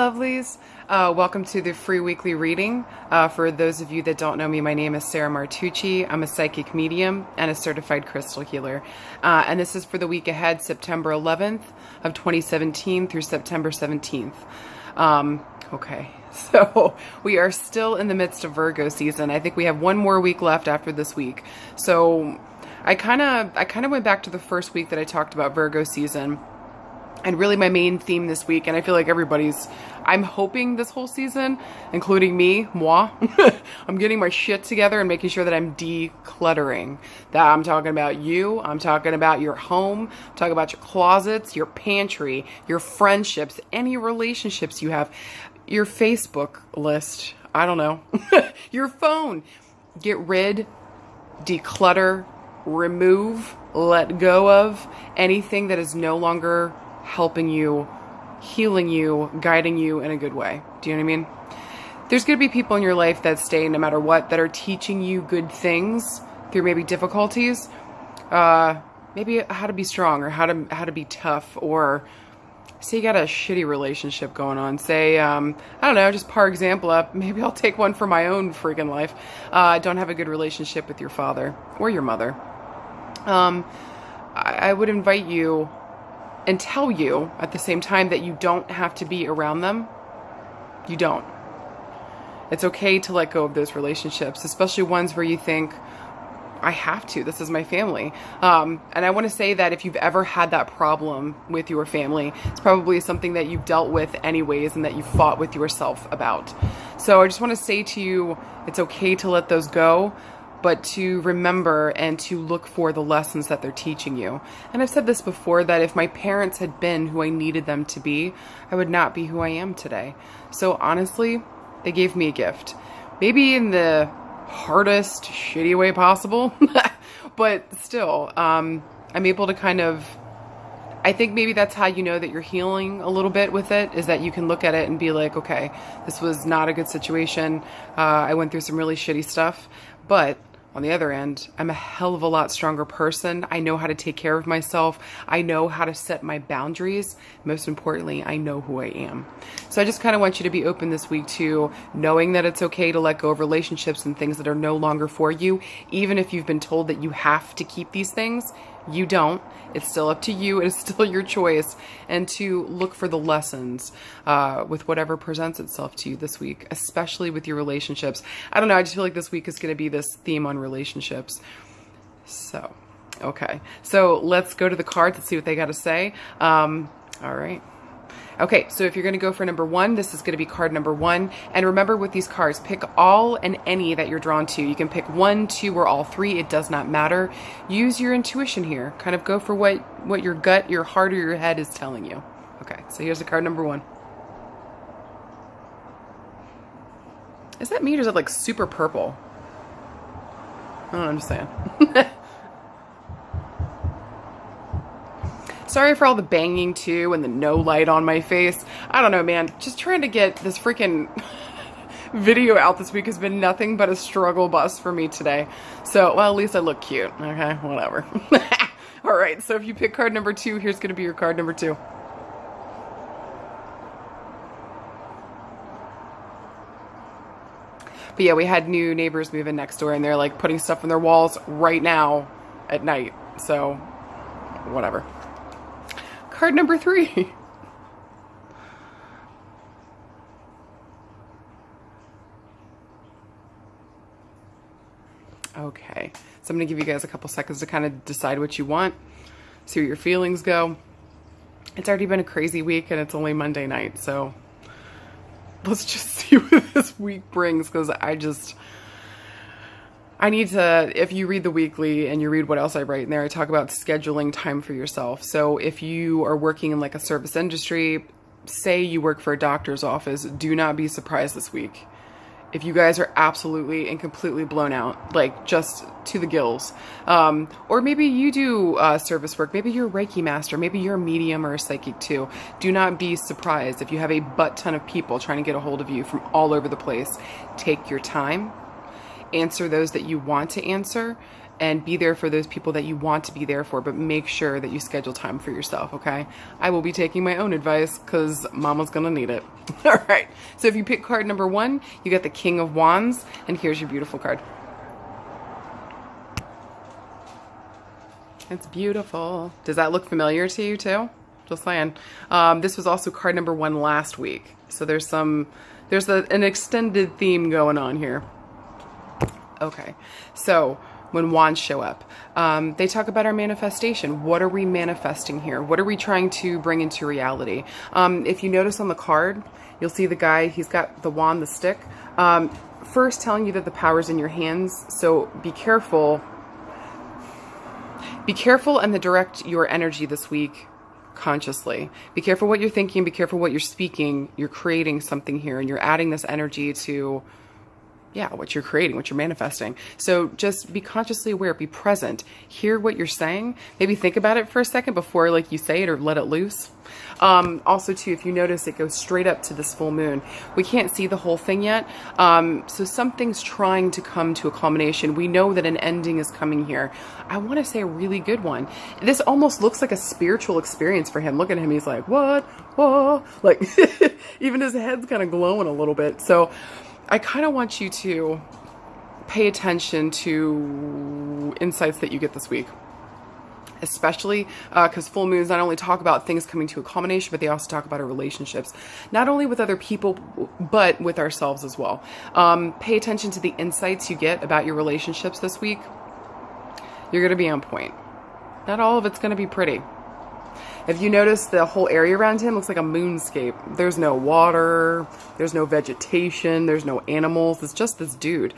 lovelies. Welcome to the free weekly reading. For those of you that don't know me, my name is Sarah Martucci. I'm a psychic medium and a certified crystal healer. And this is for the week ahead, September 11th of 2017 through September 17th. Okay, so we are still in the midst of Virgo season. I think we have one more week left after this week. So I kind of went back to the first week that I talked about Virgo season. And really my main theme this week, and I feel like I'm hoping this whole season, including me, moi, I'm getting my shit together and making sure that I'm decluttering. That I'm talking about you, I'm talking about your home, I'm talking about your closets, your pantry, your friendships, any relationships you have, your Facebook list, I don't know, your phone. Get rid, declutter, remove, let go of anything that is no longer helping you, healing you, guiding you in a good way. Do you know what I mean? There's going to be people in your life that stay no matter what, that are teaching you good things through maybe difficulties, maybe how to be strong or how to be tough, or say you got a shitty relationship going on. Say, I don't know, just par example up, maybe I'll take one for my own freaking life. Don't have a good relationship with your father or your mother. I would invite you and tell you at the same time that you don't have to be around them. You don't. It's okay to let go of those relationships, especially ones where you think, I have to, this is my family. And I want to say that if you've ever had that problem with your family, it's probably something that you've dealt with anyways and that you fought with yourself about. So I just want to say to you, it's okay to let those go, but to remember and to look for the lessons that they're teaching you. And I've said this before, that if my parents had been who I needed them to be, I would not be who I am today. So honestly, they gave me a gift. Maybe in the hardest, shitty way possible, but still, I'm able to kind of, I think maybe that's how you know that you're healing a little bit with it, is that you can look at it and be like, okay, this was not a good situation. I went through some really shitty stuff, but on the other end, I'm a hell of a lot stronger person. I know how to take care of myself. I know how to set my boundaries. Most importantly, I know who I am. So I just kind of want you to be open this week to knowing that it's okay to let go of relationships and things that are no longer for you. Even if you've been told that you have to keep these things, you don't. It's still up to you. It is still your choice. And to look for the lessons with whatever presents itself to you this week, especially with your relationships. I don't know. I just feel like this week is going to be this theme on relationships. So, okay. So let's go to the cards and see what they got to say. All right. Okay, so if you're going to go for number one, this is going to be card number one. And remember with these cards, pick all and any that you're drawn to. You can pick one, two, or all three. It does not matter. Use your intuition here. Kind of go for what your gut, your heart, or your head is telling you. Okay, so here's the card number one. Is that me or is it like super purple? I don't understand. Sorry for all the banging too and the no light on my face. I don't know, man. Just trying to get this freaking video out this week has been nothing but a struggle bus for me today. So, well, at least I look cute. Okay, whatever. All right, so if you pick card number two, here's going to be your card number two. But yeah, we had new neighbors move in next door and they're like putting stuff on their walls right now at night. So, whatever. Card number three. Okay, so I'm going to give you guys a couple seconds to kind of decide what you want, see where your feelings go. It's already been a crazy week and it's only Monday night, so let's just see what this week brings, because I need to, if you read the weekly and you read what else I write in there, I talk about scheduling time for yourself. So if you are working in like a service industry, say you work for a doctor's office, do not be surprised this week if you guys are absolutely and completely blown out, like just to the gills. Or maybe you do service work, maybe you're a Reiki master, maybe you're a medium or a psychic too. Do not be surprised if you have a butt ton of people trying to get a hold of you from all over the place. Take your time. Answer those that you want to answer, and be there for those people that you want to be there for, but make sure that you schedule time for yourself, okay? I will be taking my own advice because mama's gonna need it. All right, so if you pick card number 1, you got the King of Wands, and here's your beautiful card. It's beautiful. Does that look familiar to you too? Just saying. This was also card number 1 last week. So there's an extended theme going on here. Okay, so when wands show up, they talk about our manifestation. What are we manifesting here? What are we trying to bring into reality? If you notice on the card, you'll see the guy, he's got the wand, the stick, first telling you that the power's in your hands. So be careful. Be careful and direct your energy this week consciously. Be careful what you're thinking. Be careful what you're speaking. You're creating something here, and you're adding this energy to, yeah, what you're creating, what you're manifesting. So just be consciously aware, be present, hear what you're saying. Maybe think about it for a second before like you say it or let it loose. Also too, if you notice, it goes straight up to this full moon. We can't see the whole thing yet. So something's trying to come to a culmination. We know that an ending is coming here. I want to say a really good one. This almost looks like a spiritual experience for him. Look at him. He's like, what? Whoa. Like even his head's kind of glowing a little bit. So I kind of want you to pay attention to insights that you get this week, especially because full moons not only talk about things coming to a culmination, but they also talk about our relationships, not only with other people, but with ourselves as well. Pay attention to the insights you get about your relationships this week. You're going to be on point. Not all of it's going to be pretty. If you notice, the whole area around him looks like a moonscape. There's no water, there's no vegetation, there's no animals. It's just this dude.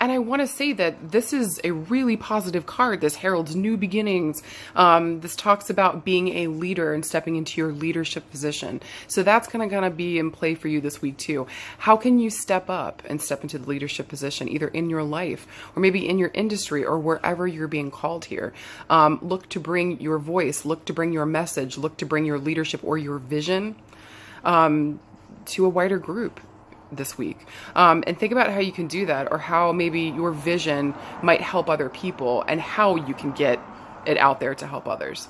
And I want to say that this is a really positive card. This heralds new beginnings. This talks about being a leader and stepping into your leadership position. So that's gonna be in play for you this week too. How can you step up and step into the leadership position, either in your life or maybe in your industry or wherever you're being called here? Look to bring your voice, look to bring your message, look to bring your leadership or your vision to a wider group this week. And think about how you can do that, or how maybe your vision might help other people and how you can get it out there to help others.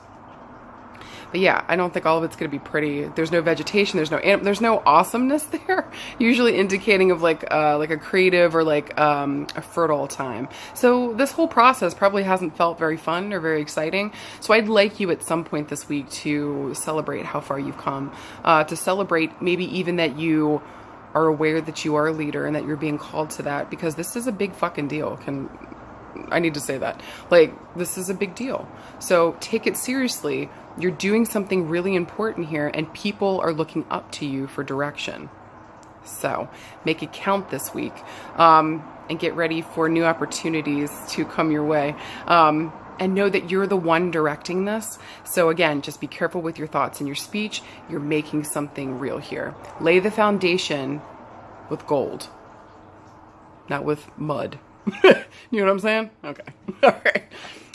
But yeah, I don't think all of it's going to be pretty. There's no vegetation, there's no awesomeness there, usually indicating of like a creative or like a fertile time. So this whole process probably hasn't felt very fun or very exciting. So I'd like you at some point this week to celebrate how far you've come, to celebrate maybe even that you are aware that you are a leader and that you're being called to that, because this is a big fucking deal. I need to say that. Like, this is a big deal. So take it seriously. You're doing something really important here, and people are looking up to you for direction. So make it count this week, and get ready for new opportunities to come your way. And know that you're the one directing this. So again, just be careful with your thoughts and your speech. You're making something real here. Lay the foundation with gold, not with mud. You know what I'm saying? Okay. All right.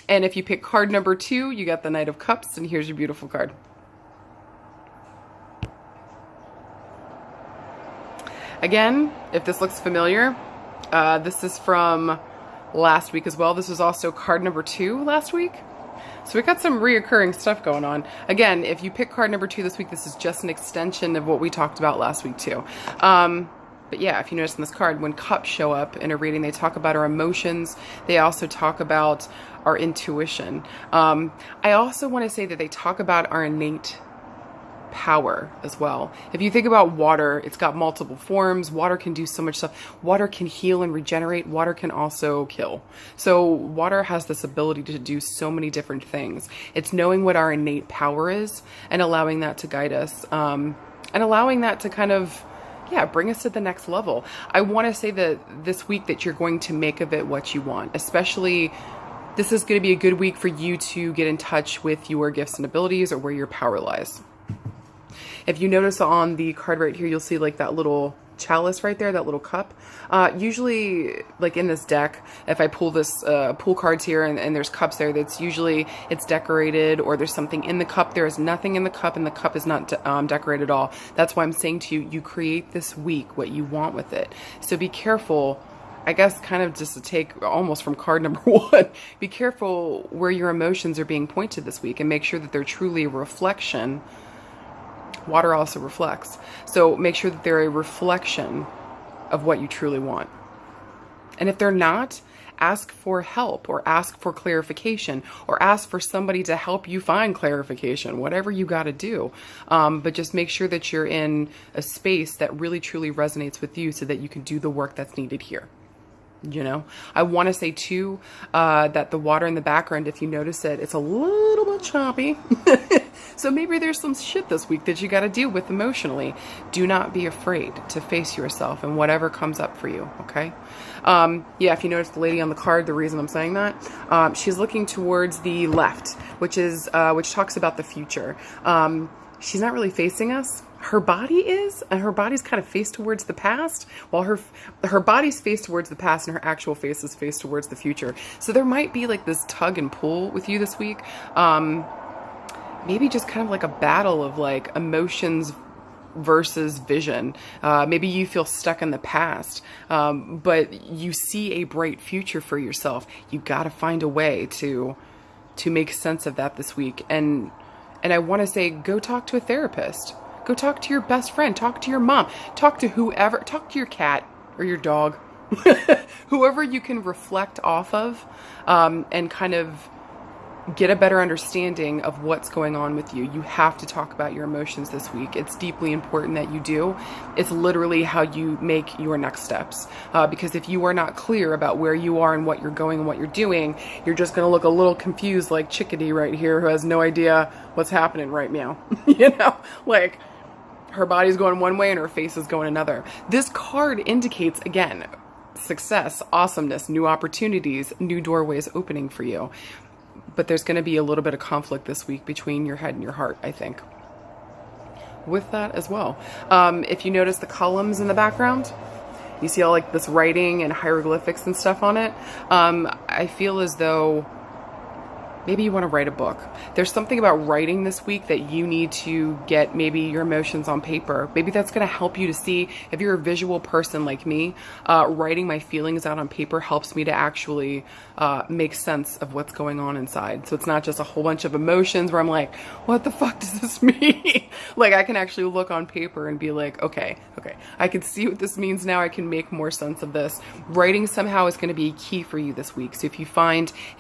And if you pick card number 2, you got the Knight of Cups, and here's your beautiful card. Again, if this looks familiar, this is from last week as well. This was also card number 2 last week. So we got some reoccurring stuff going on. Again, if you pick card number 2 this week, this is just an extension of what we talked about last week too. But yeah, if you notice in this card, when cups show up in a reading, they talk about our emotions. They also talk about our intuition. I also want to say that they talk about our innate power as well. If you think about water, it's got multiple forms. Water can do so much stuff. Water can heal and regenerate. Water can also kill. So water has this ability to do so many different things. It's knowing what our innate power is and allowing that to guide us, and allowing that to kind of, yeah, bring us to the next level. I want to say that this week that you're going to make of it what you want. Especially, this is going to be a good week for you to get in touch with your gifts and abilities, or where your power lies. If you notice on the card right here, you'll see like that little chalice right there, that little cup. Usually, like in this deck, if I pull this pull cards here and there's cups there, that's usually it's decorated, or there's something in the cup. There is nothing in the cup, and the cup is not decorated at all. That's why I'm saying to you, you create this week what you want with it. So be careful I guess kind of just to take almost from card number 1, be careful where your emotions are being pointed this week and make sure that they're truly a reflection. Water also reflects. So make sure that they're a reflection of what you truly want. And if they're not, ask for help or ask for clarification or ask for somebody to help you find clarification, whatever you got to do. But just make sure that you're in a space that really truly resonates with you so that you can do the work that's needed here. You know, I want to say too, that the water in the background, if you notice it, it's a little bit choppy. So maybe there's some shit this week that you got to deal with emotionally. Do not be afraid to face yourself and whatever comes up for you. Okay. Yeah. If you notice the lady on the card, the reason I'm saying that, she's looking towards the left, which talks about the future. She's not really facing us. Her body is, and her body's kind of faced towards the past, while her body's faced towards the past and her actual face is faced towards the future. So there might be like this tug and pull with you this week. Maybe just kind of like a battle of like emotions versus vision. Maybe you feel stuck in the past, but you see a bright future for yourself. You got to find a way to make sense of that this week. And I want to say, go talk to a therapist. Go talk to your best friend. Talk to your mom. Talk to whoever. Talk to your cat or your dog. Whoever you can reflect off of, and kind of get a better understanding of what's going on with you. You have to talk about your emotions this week. It's deeply important that you do. It's literally how you make your next steps. Because if you are not clear about where you are and what you're going and what you're doing, you're just going to look a little confused like Chickadee right here who has no idea what's happening right now. You know, like her body's going one way and her face is going another. This card indicates, again, success, awesomeness, new opportunities, new doorways opening for you. But there's going to be a little bit of conflict this week between your head and your heart, I think, with that as well. If you notice the columns in the background, you see all like this writing and hieroglyphics and stuff on it. I feel as though maybe you want to write a book. There's something about writing this week that you need to get maybe your emotions on paper. Maybe that's going to help you to see, if you're a visual person like me, writing my feelings out on paper helps me to actually make sense of what's going on inside. So it's not just a whole bunch of emotions where I'm like, what the fuck does this mean? Like I can actually look on paper and be like, okay, I can see what this means now. I can make more sense of this. Writing somehow is going to be key for you this week. So if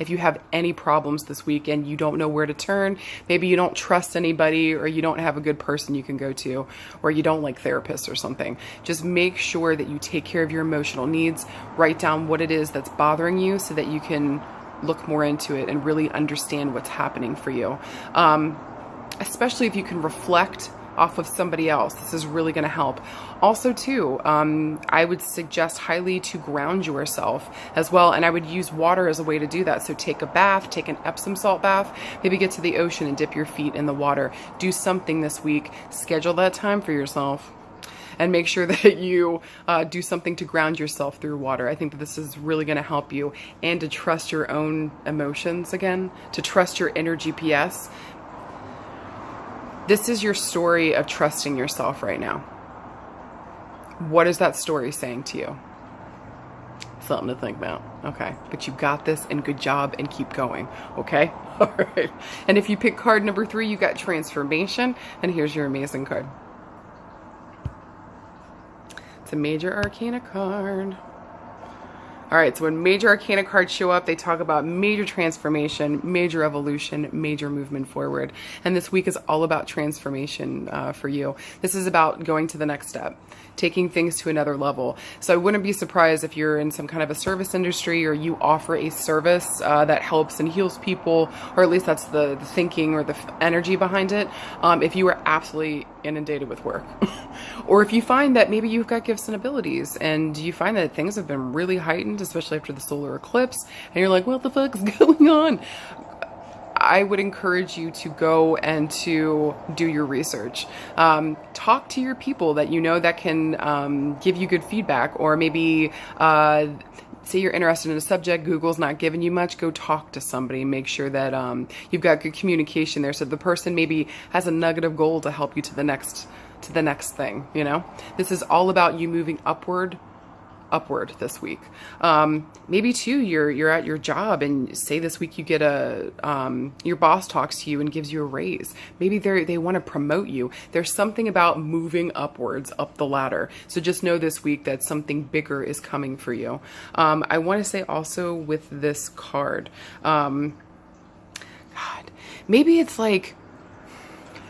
you have any problems this week and you don't know where to turn, maybe you don't trust anybody or you don't have a good person you can go to, or you don't like therapists or something, just make sure that you take care of your emotional needs. Write down what it is that's bothering you so that you can look more into it and really understand what's happening for you. Especially if you can reflect off of somebody else. This is really going to help. Also too, I would suggest highly to ground yourself as well. And I would use water as a way to do that. So take a bath, take an Epsom salt bath, maybe get to the ocean and dip your feet in the water. Do something this week. Schedule that time for yourself. And make sure that you do something to ground yourself through water. I think that this is really going to help you, and to trust your own emotions again, to trust your inner GPS. This is your story of trusting yourself right now. What is that story saying to you? Something to think about. Okay. But you got this, and good job, and keep going. Okay? All right. And if you pick card number 3, you got transformation. And here's your amazing card. It's a major arcana card. All right, so when major arcana cards show up, they talk about major transformation, major evolution, major movement forward. And this week is all about transformation for you. This is about going to the next step, taking things to another level. So I wouldn't be surprised if you're in some kind of a service industry, or you offer a service that helps and heals people, or at least that's the thinking or the energy behind it. If you are absolutely inundated with work, or if you find that maybe you've got gifts and abilities and you find that things have been really heightened, especially after the solar eclipse, and you're like, what the fuck is going on? I would encourage you to go and to do your research. Talk to your people that you know that can give you good feedback, or maybe say you're interested in a subject, Google's not giving you much, go talk to somebody. Make sure that you've got good communication there, so the person maybe has a nugget of gold to help you to the next thing, you know? This is all about you moving upward upward this week. Maybe too, you're at your job and say this week you get your boss talks to you and gives you a raise. Maybe they want to promote you. There's something about moving upwards up the ladder. So just know this week that something bigger is coming for you. I want to say also with this card, God, maybe it's like,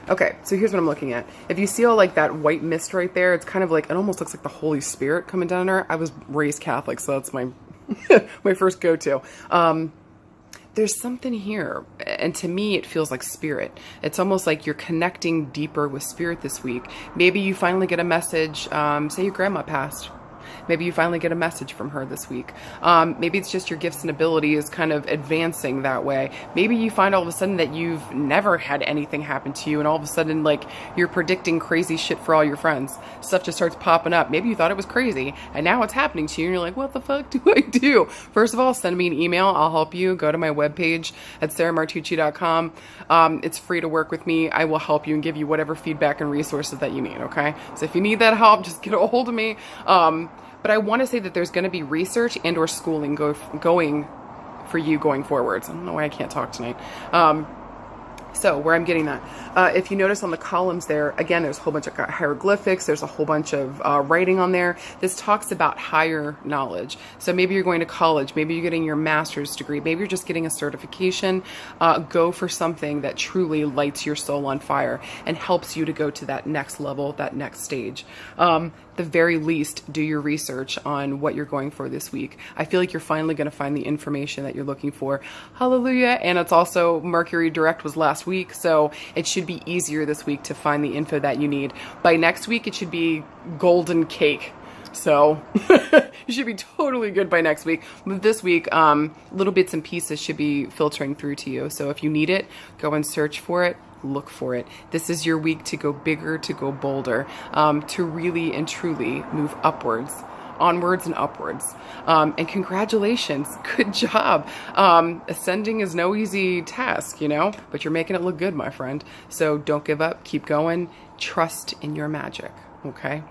okay, so here's what I'm looking at. If you see all like that white mist right there, it's kind of like, it almost looks like the Holy Spirit coming down there. I was raised Catholic, so that's my my first go-to. There's something here, and to me it feels like spirit. It's almost like you're connecting deeper with spirit this week. Maybe you finally get a message, say your grandma passed. Maybe you finally get a message from her this week. Maybe it's just your gifts and abilities kind of advancing that way. Maybe you find all of a sudden that you've never had anything happen to you, and all of a sudden, like, you're predicting crazy shit for all your friends. Stuff just starts popping up. Maybe you thought it was crazy, and now it's happening to you, and you're like, what the fuck do I do? First of all, send me an email. I'll help you. Go to my webpage at sarahmartucci.com. It's free to work with me. I will help you and give you whatever feedback and resources that you need, okay? So if you need that help, just get a hold of me. But I want to say that there's going to be research and or schooling going for you going forwards. I don't know why I can't talk tonight. So where I'm getting that, if you notice on the columns there, again, there's a whole bunch of hieroglyphics. There's a whole bunch of writing on there. This talks about higher knowledge. So maybe you're going to college. Maybe you're getting your master's degree. Maybe you're just getting a certification. Go for something that truly lights your soul on fire and helps you to go to that next level, that next stage. The very least, do your research on what you're going for this week. I feel like you're finally going to find the information that you're looking for. Hallelujah. And it's also Mercury direct was last week, so it should be easier this week to find the info that you need. By next week, it should be golden cake. So you should be totally good by next week. But this week, little bits and pieces should be filtering through to you. So if you need it, go and search for it. Look for it. This is your week to go bigger, to go bolder, to really and truly move upwards, onwards and upwards. And congratulations. Good job. Ascending is no easy task, you know, but you're making it look good, my friend. So don't give up. Keep going. Trust in your magic. Okay.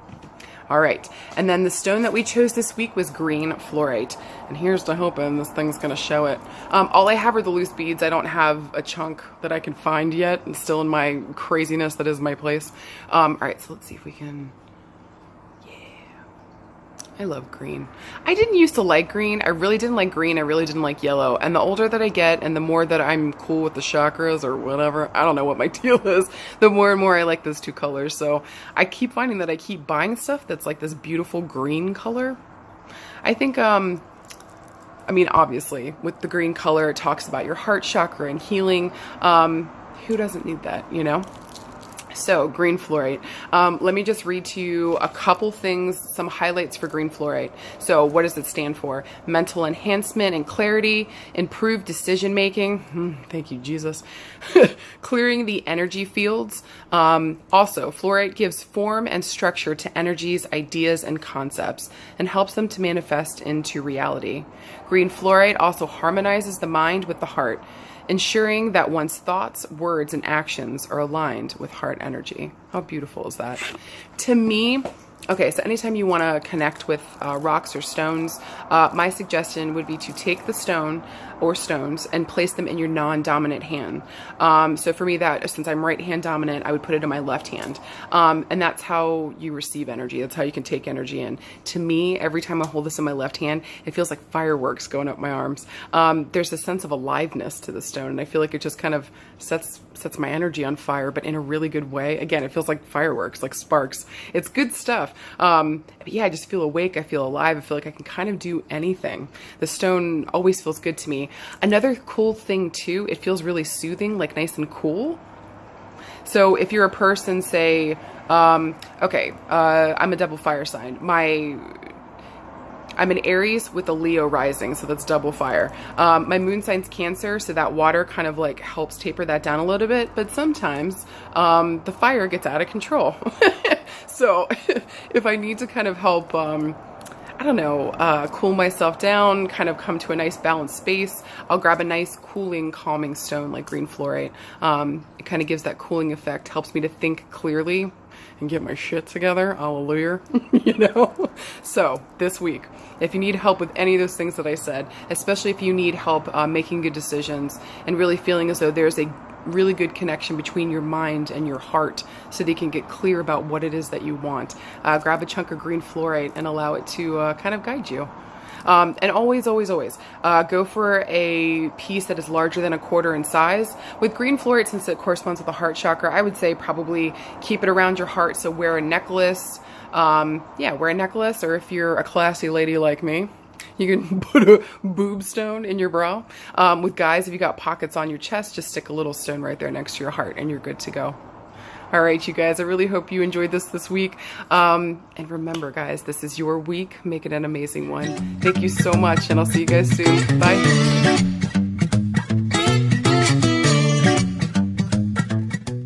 All right, and then the stone that we chose this week was green fluorite. And here's to hoping this thing's gonna show it. All I have are the loose beads. I don't have a chunk that I can find yet. I'm still in my craziness that is my place. All right, so let's see if we can, I love green. I didn't used to like green. I really didn't like green. I really didn't like yellow. And the older that I get and the more that I'm cool with the chakras or whatever, I don't know what my deal is, the more and more I like those two colors. So I keep finding that I keep buying stuff that's like this beautiful green color. I think, I mean, obviously with the green color, it talks about your heart chakra and healing. Who doesn't need that, you know? So green fluorite, let me just read to you a couple things, some highlights for green fluorite. So what does it stand for? Mental enhancement and clarity, improved decision making. Thank you, Jesus. Clearing the energy fields. Also, fluorite gives form and structure to energies, ideas, and concepts and helps them to manifest into reality. Green fluorite also harmonizes the mind with the heart, ensuring that one's thoughts, words, and actions are aligned with heart energy. How beautiful is that? To me, okay, so anytime you want to connect with rocks or stones, my suggestion would be to take the stone or stones and place them in your non-dominant hand. So for me, that since I'm right hand dominant, I would put it in my left hand. And that's how you receive energy. That's how you can take energy in. To me, every time I hold this in my left hand, it feels like fireworks going up my arms. There's a sense of aliveness to the stone, and I feel like it just kind of sets my energy on fire, but in a really good way. Again, it feels like fireworks, like sparks. It's good stuff. But yeah, I just feel awake. I feel alive. I feel like I can kind of do anything. The stone always feels good to me. Another cool thing too, it feels really soothing, like nice and cool. So if you're a person, say, okay, I'm a double fire sign. I'm an Aries with a Leo rising, so that's double fire. My moon sign's Cancer, so that water kind of like helps taper that down a little bit, but sometimes the fire gets out of control. So if I need to kind of help, I don't know, cool myself down, kind of come to a nice balanced space, I'll grab a nice cooling, calming stone like green fluorite. It kind of gives that cooling effect, helps me to think clearly. and get my shit together. Hallelujah. You know? So this week, if you need help with any of those things that I said, especially if you need help making good decisions and really feeling as though there's a really good connection between your mind and your heart so that you can get clear about what it is that you want, grab a chunk of green fluorite and allow it to kind of guide you. And always, always, always go for a piece that is larger than a quarter in size. With green fluorite, since it corresponds with the heart chakra, I would say probably keep it around your heart. So wear a necklace. Yeah, wear a necklace, or if you're a classy lady like me, you can put a boob stone in your bra. With guys, if you got pockets on your chest, just stick a little stone right there next to your heart and you're good to go. All right, you guys, I really hope you enjoyed this week. And remember, guys, this is your week. Make it an amazing one. Thank you so much, and I'll see you guys soon. Bye.